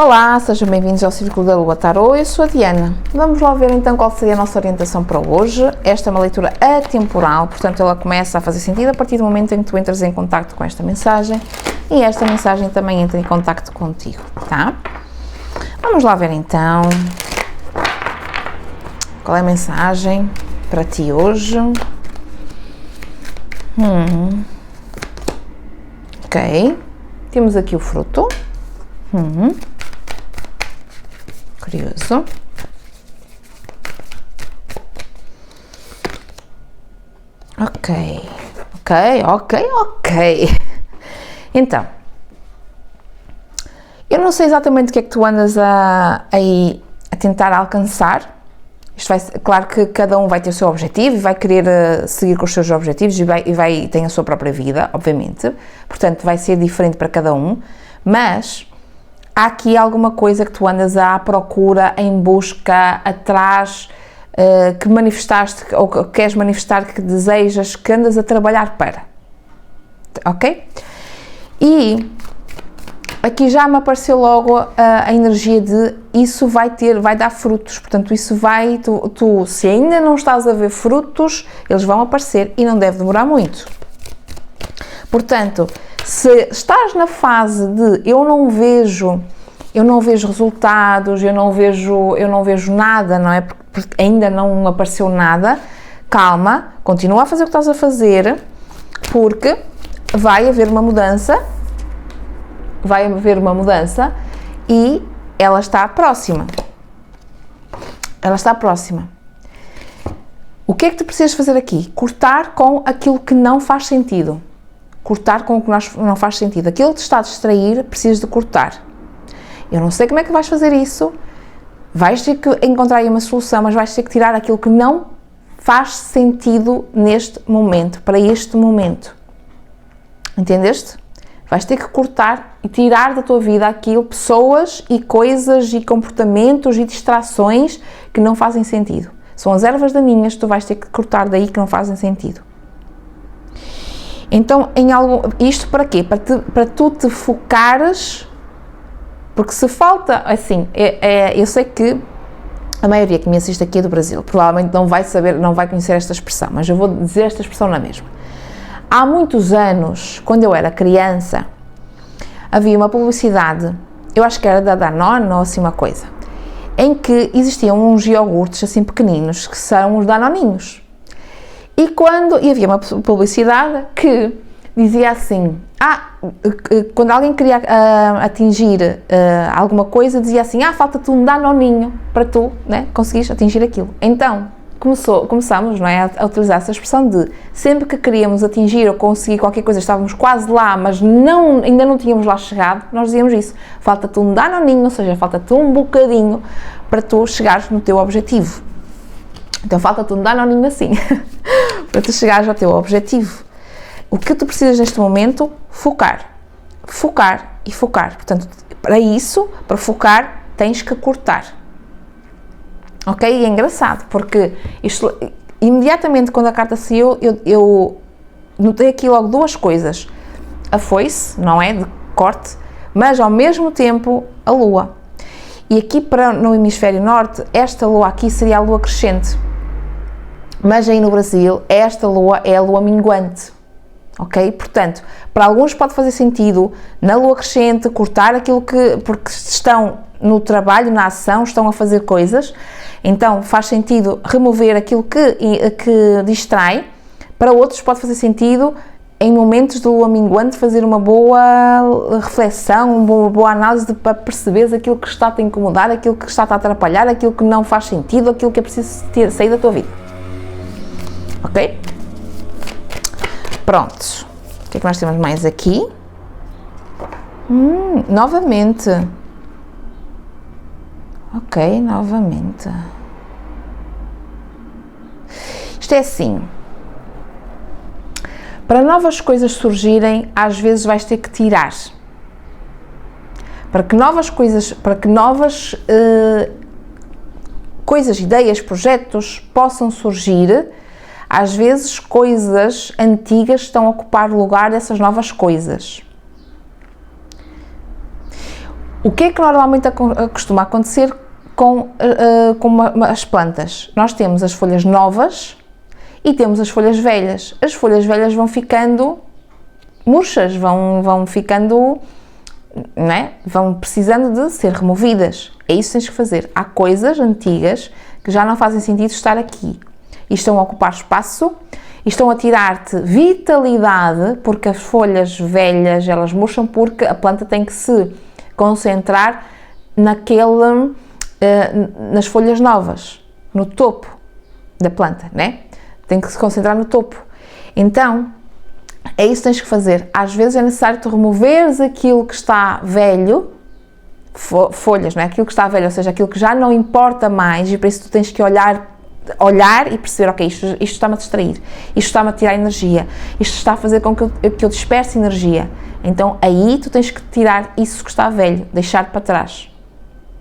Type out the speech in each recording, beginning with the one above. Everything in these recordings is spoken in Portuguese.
Olá, sejam bem-vindos ao Círculo da Lua Tarot, eu sou a Diana. Vamos lá ver então qual seria a nossa orientação para hoje. Esta é uma leitura atemporal, portanto ela começa a fazer sentido a partir do momento em que tu entras em contacto com esta mensagem e esta mensagem também entra em contacto contigo, tá? Vamos lá ver então qual é a mensagem para ti hoje. Ok, temos aqui o fruto. Curioso. Ok. Então, eu não sei exatamente o que é que tu andas a tentar alcançar. Isto vai, claro que cada um vai ter o seu objetivo e vai querer seguir com os seus objetivos e tem a sua própria vida, obviamente. Portanto, vai ser diferente para cada um, mas há aqui alguma coisa que tu andas à procura, em busca, atrás, que manifestaste, ou que queres manifestar, que desejas, que andas a trabalhar para. Ok? E aqui já me apareceu logo a energia de isso vai dar frutos. Portanto, isso tu, se ainda não estás a ver frutos, eles vão aparecer e não deve demorar muito. Portanto, se estás na fase de eu não vejo resultados, eu não vejo nada, não é? Porque ainda não apareceu nada, calma, continua a fazer o que estás a fazer, porque vai haver uma mudança e ela está próxima. O que é que tu precisas fazer aqui? Cortar com aquilo que não faz sentido. Cortar com o que não faz sentido. Aquilo que te está a distrair, precisas de cortar. Eu não sei como é que vais fazer isso, vais ter que encontrar aí uma solução, mas vais ter que tirar aquilo que não faz sentido neste momento, para este momento. Entendeste? Vais ter que cortar e tirar da tua vida aquilo, pessoas e coisas e comportamentos e distrações que não fazem sentido. São as ervas daninhas que tu vais ter que cortar daí que não fazem sentido. Então, isto para quê? Para tu te focares. Porque se falta, assim, eu sei que a maioria que me assiste aqui é do Brasil, provavelmente não vai conhecer esta expressão, mas eu vou dizer esta expressão na mesma. Há muitos anos, quando eu era criança, havia uma publicidade, eu acho que era da Danone ou assim uma coisa, em que existiam uns iogurtes assim pequeninos, que são os Danoninhos. E havia uma publicidade que dizia assim, quando alguém queria atingir alguma coisa, dizia assim, falta-te um danoninho para tu, né, conseguires atingir aquilo. Então, começámos, não é, a utilizar essa expressão de, sempre que queríamos atingir ou conseguir qualquer coisa, estávamos quase lá, mas ainda não tínhamos lá chegado, nós dizíamos isso, falta-te um danoninho, ou seja, falta-te um bocadinho para tu chegares no teu objetivo. Então, falta-te um danoninho assim, para tu chegares ao teu objetivo. O que tu precisas neste momento? Focar. Portanto, para focar, tens que cortar. Ok? E é engraçado, porque isto, imediatamente quando a carta saiu, eu notei aqui logo duas coisas. A foice, não é? De corte, mas ao mesmo tempo a lua. E aqui no hemisfério norte, esta lua aqui seria a lua crescente. Mas aí no Brasil, esta lua é a lua minguante. Ok? Portanto, para alguns pode fazer sentido, na lua crescente, cortar aquilo porque estão no trabalho, na ação, estão a fazer coisas, então faz sentido remover aquilo que distrai. Para outros pode fazer sentido, em momentos de lua minguante, fazer uma boa reflexão, uma boa análise para perceberes aquilo que está a te incomodar, aquilo que está a te atrapalhar, aquilo que não faz sentido, aquilo que é preciso sair da tua vida. Ok? Prontos. O que é que nós temos mais aqui? Novamente. Ok, novamente. Isto é assim. Para novas coisas surgirem, às vezes vais ter que tirar. Para que novas coisas, ideias, projetos possam surgir, às vezes coisas antigas estão a ocupar o lugar dessas novas coisas. O que é que normalmente costuma acontecer com as plantas? Nós temos as folhas novas e temos as folhas velhas. As folhas velhas vão ficando murchas, vão ficando, não é? Vão precisando de ser removidas. É isso que tens que fazer. Há coisas antigas que já não fazem sentido estar aqui e estão a ocupar espaço e estão a tirar-te vitalidade, porque as folhas velhas, elas murcham porque a planta tem que se concentrar nas folhas novas, no topo da planta, né? Tem que se concentrar no topo. Então, é isso que tens que fazer. Às vezes é necessário tu removeres aquilo que está velho, folhas, não é? Aquilo que está velho, ou seja, aquilo que já não importa mais, e para isso tu tens que olhar e perceber, ok, isto está-me a distrair, isto está-me a tirar energia, isto está a fazer com que eu disperse energia. Então aí tu tens que tirar isso que está velho, deixar para trás,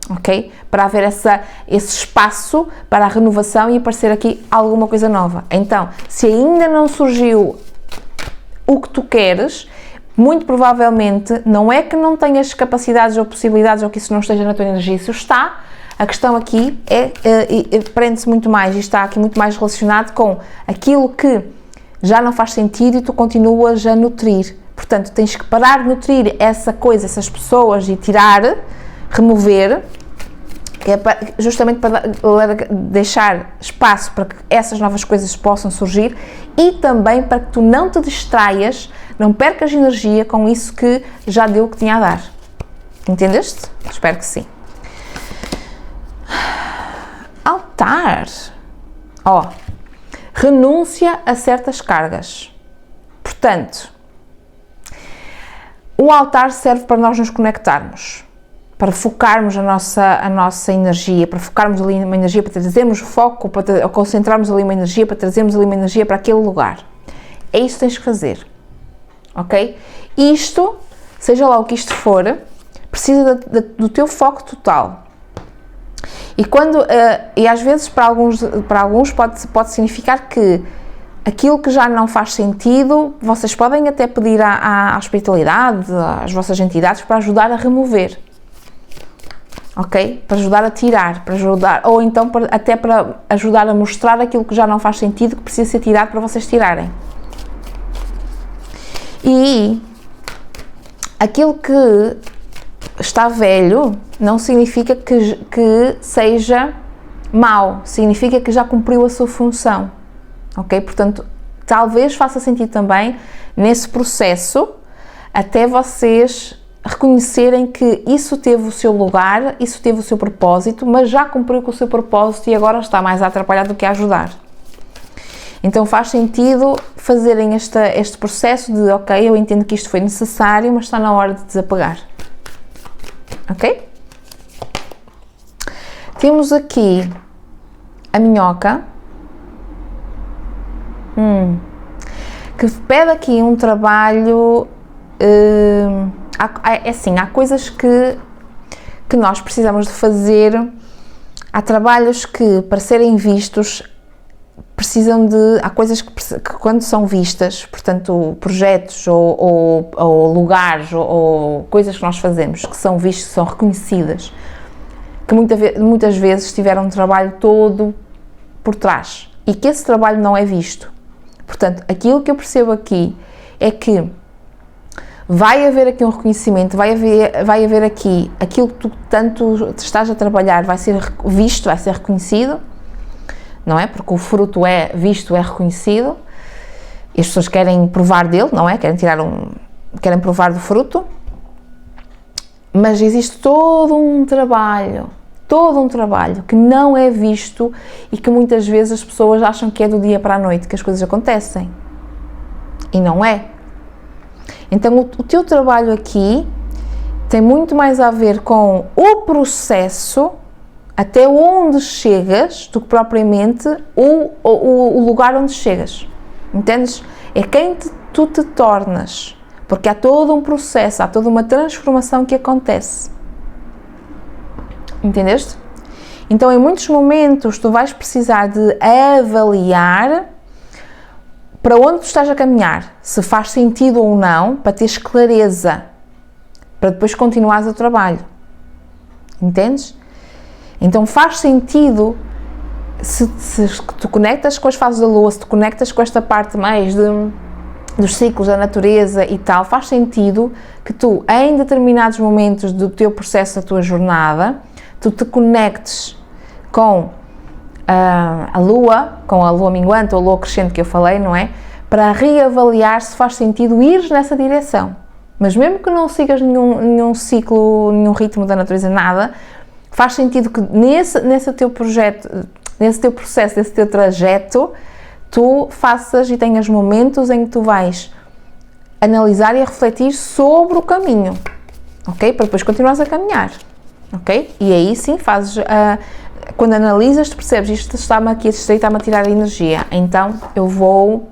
ok? Para haver esse espaço para a renovação e aparecer aqui alguma coisa nova. Então, se ainda não surgiu o que tu queres, muito provavelmente não é que não tenhas capacidades ou possibilidades ou que isso não esteja na tua energia, isso está. A questão aqui prende-se muito mais e está aqui muito mais relacionado com aquilo que já não faz sentido e tu continuas a nutrir. Portanto, tens que parar de nutrir essa coisa, essas pessoas e tirar, remover, justamente para deixar espaço para que essas novas coisas possam surgir e também para que tu não te distraias, não percas energia com isso que já deu o que tinha a dar. Entendeste? Espero que sim. Altar. Renúncia a certas cargas. Portanto, o altar serve para nós nos conectarmos, para focarmos a nossa energia, para focarmos ali uma energia, para trazermos foco, para concentrarmos ali uma energia, para trazermos ali uma energia para aquele lugar. É isso que tens que fazer, ok? Isto, seja lá o que isto for, precisa do teu foco total. E às vezes para alguns pode significar que aquilo que já não faz sentido, vocês podem até pedir à espiritualidade, às vossas entidades, para ajudar a remover. Ok? Para ajudar a tirar, ou então até para ajudar a mostrar aquilo que já não faz sentido, que precisa ser tirado para vocês tirarem. E aquilo que está velho não significa que seja mau, significa que já cumpriu a sua função, ok? Portanto, talvez faça sentido também, nesse processo, até vocês reconhecerem que isso teve o seu lugar, isso teve o seu propósito, mas já cumpriu com o seu propósito e agora está mais a atrapalhar do que a ajudar. Então faz sentido fazerem este processo de, ok, eu entendo que isto foi necessário, mas está na hora de desapegar. Ok? Temos aqui a minhoca, que pede aqui um trabalho, há coisas que nós precisamos de fazer, há trabalhos que para serem vistos há coisas que quando são vistas, portanto projetos ou lugares ou coisas que nós fazemos que são vistas, que são reconhecidas, que muitas vezes tiveram um trabalho todo por trás e que esse trabalho não é visto. Portanto, aquilo que eu percebo aqui é que vai haver aqui um reconhecimento, vai haver aqui aquilo que tu tanto estás a trabalhar, vai ser visto, vai ser reconhecido, não é? Porque o fruto é visto, é reconhecido e as pessoas querem provar dele, não é? Querem provar do fruto, mas existe todo um trabalho que não é visto e que muitas vezes as pessoas acham que é do dia para a noite que as coisas acontecem e não é. Então o teu trabalho aqui tem muito mais a ver com o processo até onde chegas do que propriamente o lugar onde chegas, entendes? É quem tu te tornas, porque há todo um processo, há toda uma transformação que acontece, entendeste? Então em muitos momentos tu vais precisar de avaliar para onde tu estás a caminhar, se faz sentido ou não, para teres clareza, para depois continuares o trabalho. Entendes? Então faz sentido, se tu conectas com as fases da lua, se tu conectas com esta parte mais dos ciclos da natureza e tal, faz sentido que tu, em determinados momentos do teu processo, da tua jornada, tu te conectes com a lua minguante ou a lua crescente que eu falei, não é? Para reavaliar se faz sentido ir nessa direção. Mas mesmo que não sigas nenhum ciclo, nenhum ritmo da natureza, nada, faz sentido que nesse teu projeto, nesse teu processo, nesse teu trajeto, tu faças e tenhas momentos em que tu vais analisar e a refletir sobre o caminho, ok? Para depois continuares a caminhar, ok? E aí sim fazes, quando analisas, tu percebes, isto está-me aqui a distrair, está-me a tirar a energia, então eu vou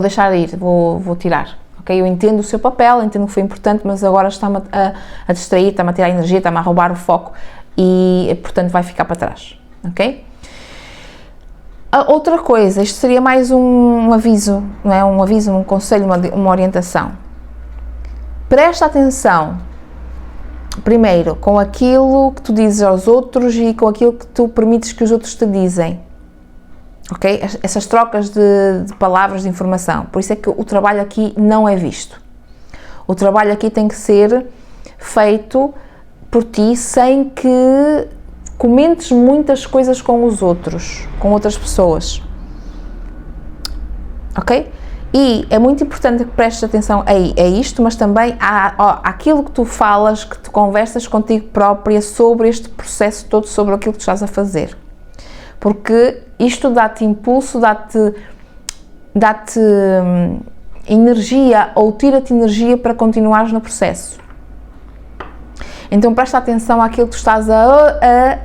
deixar ir, vou tirar. Okay? Eu entendo o seu papel, entendo que foi importante, mas agora está-me a distrair, está-me a tirar a energia, está-me a roubar o foco e, portanto, vai ficar para trás, ok? A outra coisa, isto seria mais um aviso, não é? Um aviso, um conselho, uma orientação. Presta atenção, primeiro, com aquilo que tu dizes aos outros e com aquilo que tu permites que os outros te dizem. Ok? Essas trocas de palavras, de informação. Por isso é que o trabalho aqui não é visto. O trabalho aqui tem que ser feito por ti sem que comentes muitas coisas com os outros, com outras pessoas. Ok? E é muito importante que prestes atenção a isto, mas também àquilo que tu falas, que tu conversas contigo própria sobre este processo todo, sobre aquilo que tu estás a fazer. Porque isto dá-te impulso, dá-te energia ou tira-te energia para continuares no processo. Então presta atenção àquilo que tu estás a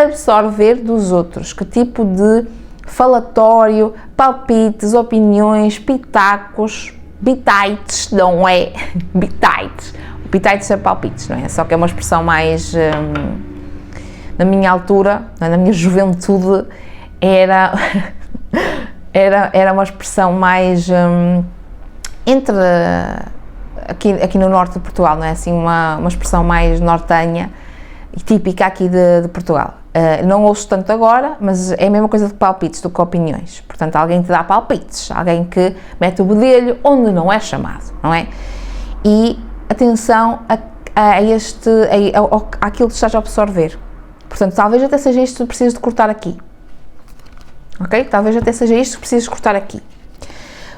absorver dos outros, que tipo de falatório, palpites, opiniões, pitacos, bitites, não é? Bitites. Bitites é palpites, não é? Só que é uma expressão mais... na minha altura, na minha juventude, era uma expressão mais entre aqui no norte de Portugal, não é? Assim, uma expressão mais nortenha e típica aqui de Portugal. Não ouço tanto agora, mas é a mesma coisa de palpites do que opiniões. Portanto, alguém te dá palpites, alguém que mete o bedelho onde não é chamado, não é? E atenção àquilo que estás a absorver. Portanto, talvez até seja isto que precisas de cortar aqui. Ok? Talvez até seja isto que precisas de cortar aqui.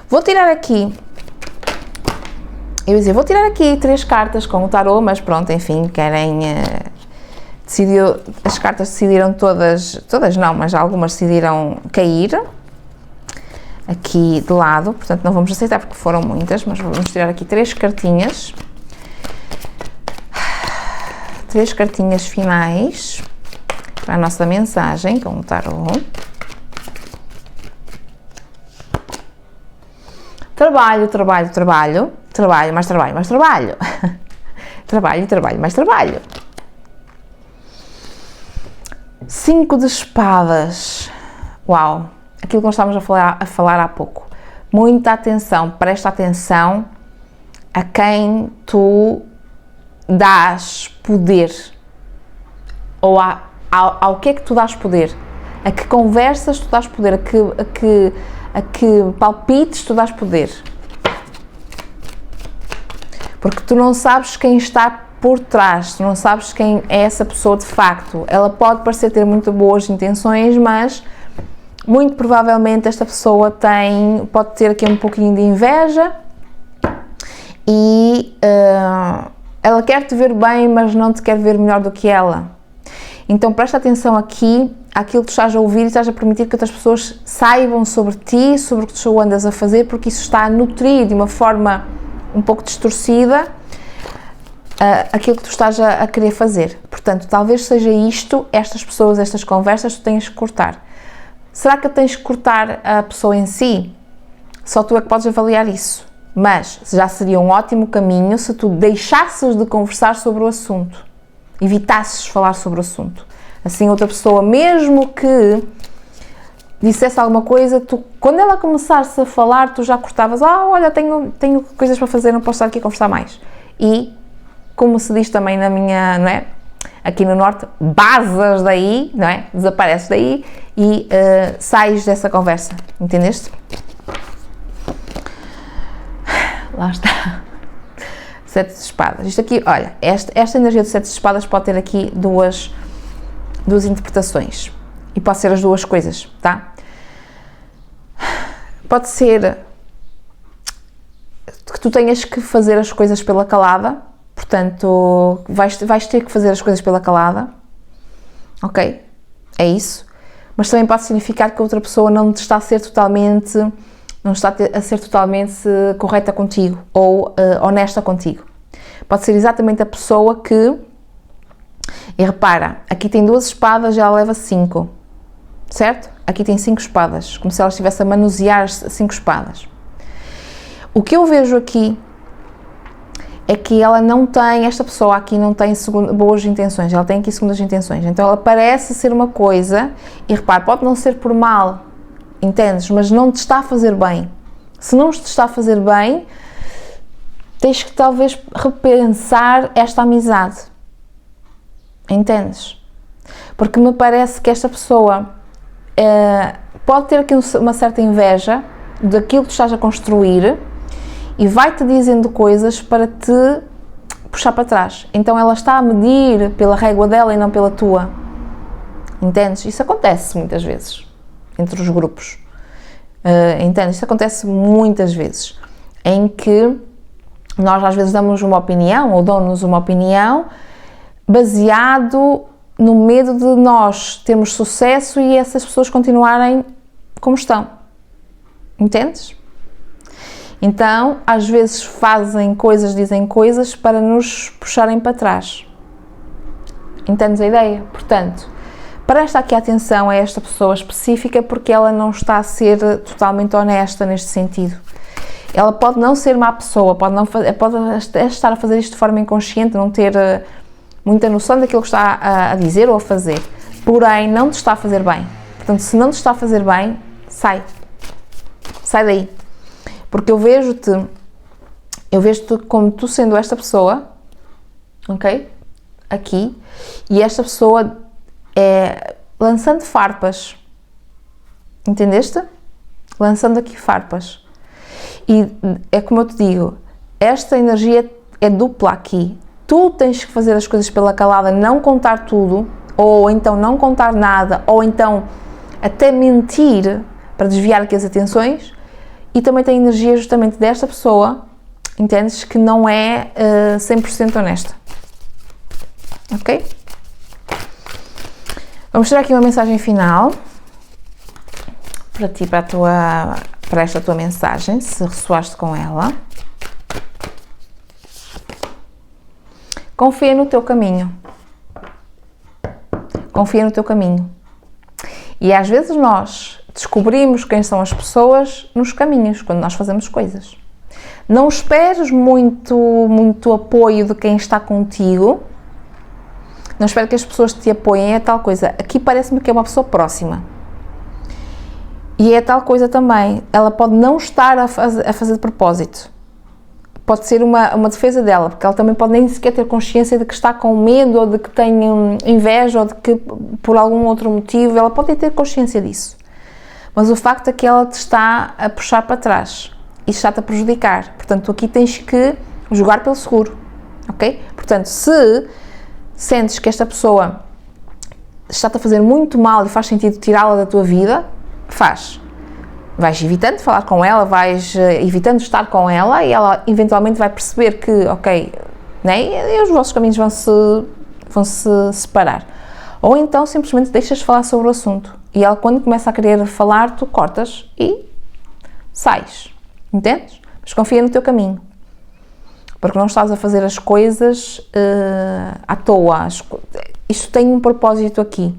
Vou tirar aqui... Eu ia dizer, vou tirar aqui 3 cartas com o tarô, mas pronto, enfim, querem... as cartas decidiram todas não, mas algumas decidiram cair. Aqui de lado, portanto não vamos aceitar porque foram muitas, mas vamos tirar aqui 3 cartinhas. 3 cartinhas finais para a nossa mensagem com o tarô. Trabalho, trabalho, trabalho, trabalho, mais trabalho, mais trabalho. Trabalho, trabalho, mais trabalho. 5 de espadas. Uau! Aquilo que nós estávamos a falar há pouco. Muita atenção, presta atenção a quem tu dás poder. Ou ao que é que tu dás poder? A que conversas tu dás poder? A que palpites tu dás poder? Porque tu não sabes quem está por trás, tu não sabes quem é essa pessoa de facto. Ela pode parecer ter muito boas intenções, mas muito provavelmente esta pessoa pode ter aqui um pouquinho de inveja e ela quer te ver bem, mas não te quer ver melhor do que ela. Então presta atenção aqui àquilo que tu estás a ouvir e estás a permitir que outras pessoas saibam sobre ti, sobre o que tu andas a fazer, porque isso está a nutrir de uma forma um pouco distorcida aquilo que tu estás a querer fazer. Portanto, talvez seja isto, estas pessoas, estas conversas, tu tens que cortar. Será que tens que cortar a pessoa em si? Só tu é que podes avaliar isso. Mas já seria um ótimo caminho se tu deixasses de conversar sobre o assunto. Evitasses falar sobre o assunto. Assim, outra pessoa, mesmo que dissesse alguma coisa, quando ela começasse a falar, tu já cortavas. Olha, tenho coisas para fazer, não posso estar aqui a conversar mais. E, como se diz também na minha, não é? aqui no norte, basas daí, não é? Desapareces daí e sais dessa conversa, entendeste? Lá está. Sete de espadas. Isto aqui, olha, esta energia do sete de espadas pode ter aqui duas interpretações. E pode ser as duas coisas, tá? Pode ser que tu tenhas que fazer as coisas pela calada, portanto, vais ter que fazer as coisas pela calada, ok? É isso. Mas também pode significar que a outra pessoa não está a ser totalmente correta contigo ou honesta contigo. Pode ser exatamente a pessoa que, e repara, aqui tem 2 espadas e ela leva 5, certo? Aqui tem 5 espadas, como se ela estivesse a manusear 5 espadas. O que eu vejo aqui é que ela não tem, esta pessoa aqui não tem boas intenções, ela tem aqui segundas intenções, então ela parece ser uma coisa, e repara, pode não ser por mal, entendes? Mas não te está a fazer bem. Se não te está a fazer bem, tens que talvez repensar esta amizade, entendes? Porque me parece que esta pessoa pode ter aqui uma certa inveja daquilo que tu estás a construir e vai-te dizendo coisas para te puxar para trás. Então ela está a medir pela régua dela e não pela tua, entendes? Isso acontece muitas vezes entre os grupos, entendes? Isso acontece muitas vezes, em que nós às vezes damos uma opinião ou dão-nos uma opinião baseado no medo de nós termos sucesso e essas pessoas continuarem como estão, entendes? Então, às vezes fazem coisas, dizem coisas para nos puxarem para trás, entendes a ideia? Portanto, presta aqui atenção a esta pessoa específica porque ela não está a ser totalmente honesta neste sentido. Ela pode não ser má pessoa, pode estar a fazer isto de forma inconsciente, não ter muita noção daquilo que está a dizer ou a fazer, porém não te está a fazer bem. Portanto, se não te está a fazer bem, sai daí, porque eu vejo-te como tu sendo esta pessoa, ok? Aqui, e esta pessoa lançando farpas, entendeste? Lançando aqui farpas. E é como eu te digo, esta energia é dupla aqui. Tu tens que fazer as coisas pela calada, não contar tudo, ou então não contar nada, ou então até mentir para desviar aqui as atenções. E também tem energia justamente desta pessoa, entendes? Que não é 100% honesta. Ok? Vamos tirar aqui uma mensagem final para ti, para esta tua mensagem, se ressoaste com ela. Confia no teu caminho. Confia no teu caminho. E às vezes nós descobrimos quem são as pessoas nos caminhos, quando nós fazemos coisas. Não esperes muito apoio de quem está contigo. Não espero que as pessoas te apoiem, é tal coisa. Aqui parece-me que é uma pessoa próxima. E é tal coisa também. Ela pode não estar a fazer de propósito. Pode ser uma defesa dela, porque ela também pode nem sequer ter consciência de que está com medo, ou de que tem inveja, ou de que por algum outro motivo, ela pode ter consciência disso. Mas o facto é que ela te está a puxar para trás e está-te a prejudicar. Portanto, tu aqui tens que jogar pelo seguro, ok? Portanto, se sentes que esta pessoa está-te a fazer muito mal e faz sentido tirá-la da tua vida, faz. Vais evitando falar com ela, vais evitando estar com ela, e ela eventualmente vai perceber que, ok, né, e os vossos caminhos vão se separar. Ou então simplesmente deixas de falar sobre o assunto e ela, quando começa a querer falar, tu cortas e sais, entendes? Mas confia no teu caminho, porque não estás a fazer as coisas à toa. Isto tem um propósito aqui.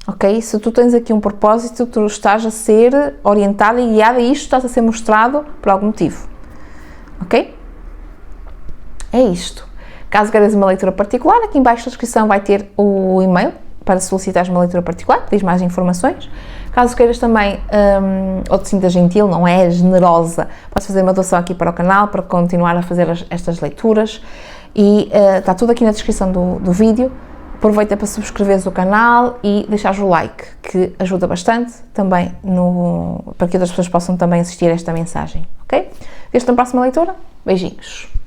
Ok? Se tu tens aqui um propósito, tu estás a ser orientada e guiada, e isto está a ser mostrado por algum motivo. Ok? É isto. Caso queiras uma leitura particular, aqui em baixo da descrição vai ter o e-mail para solicitares uma leitura particular, pedis mais informações. Caso queiras também, ou te sintas gentil, não é generosa, podes fazer uma doação aqui para o canal, para continuar a fazer estas leituras. E está tudo aqui na descrição do vídeo. aproveita para subscreveres o canal e deixares o like, que ajuda bastante também para que outras pessoas possam também assistir a esta mensagem, ok? Vê-te na próxima leitura. Beijinhos!